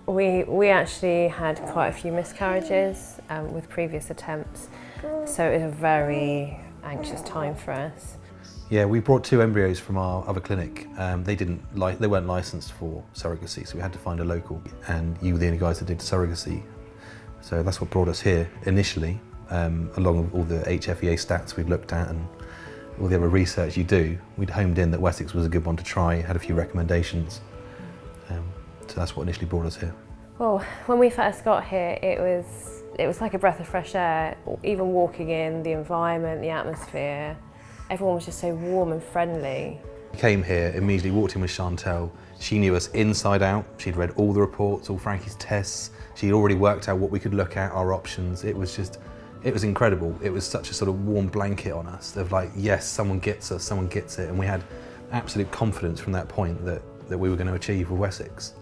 We actually had quite a few miscarriages with previous attempts, so it was a very anxious time for us. Yeah, we brought 2 embryos from our other clinic. They weren't licensed for surrogacy, so we had to find a local, and you were the only guys that did surrogacy. So that's what brought us here initially, along with all the HFEA stats we'd looked at and all the other research you do. We'd homed in that Wessex was a good one to try, had a few recommendations. So that's what initially brought us here. Well, when we first got here, it was like a breath of fresh air. Even walking in, the environment, the atmosphere, everyone was just so warm and friendly. We came here, immediately walked in with Chantel. She knew us inside out. She'd read all the reports, all Frankie's tests. She'd already worked out what we could look at, our options. It was incredible. It was such a sort of warm blanket on us of like, yes, someone gets us, someone gets it. And we had absolute confidence from that point that we were going to achieve with Wessex.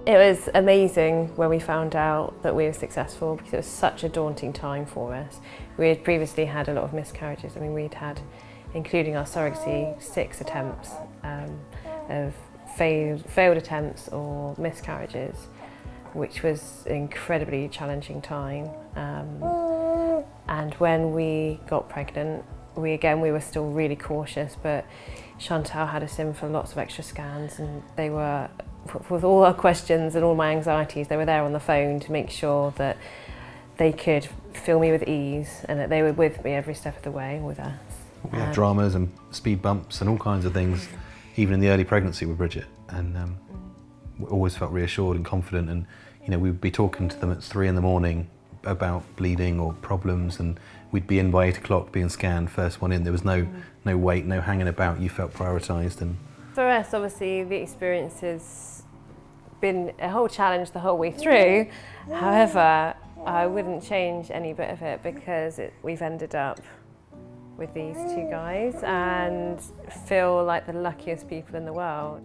It was amazing when we found out that we were successful, because it was such a daunting time for us. We had previously had a lot of miscarriages. I mean, we'd had, including our surrogacy, 6 attempts of failed attempts or miscarriages, which was an incredibly challenging time. And when we got pregnant, we were still really cautious, but Chantal had us in for lots of extra scans, and they were, with all our questions and all my anxieties, they were there on the phone to make sure that they could feel me with ease and that they were with me every step of the way with us. We had dramas and speed bumps and all kinds of things, even in the early pregnancy with Bridget, and we always felt reassured and confident. And we'd be talking to them at 3 in the morning about bleeding or problems, and we'd be in by 8 o'clock being scanned, first one in. There was no wait, no hanging about. You felt prioritised. And for us, obviously, the experience has been a whole challenge the whole way through. However, I wouldn't change any bit of it, because we've ended up with these 2 guys and feel like the luckiest people in the world.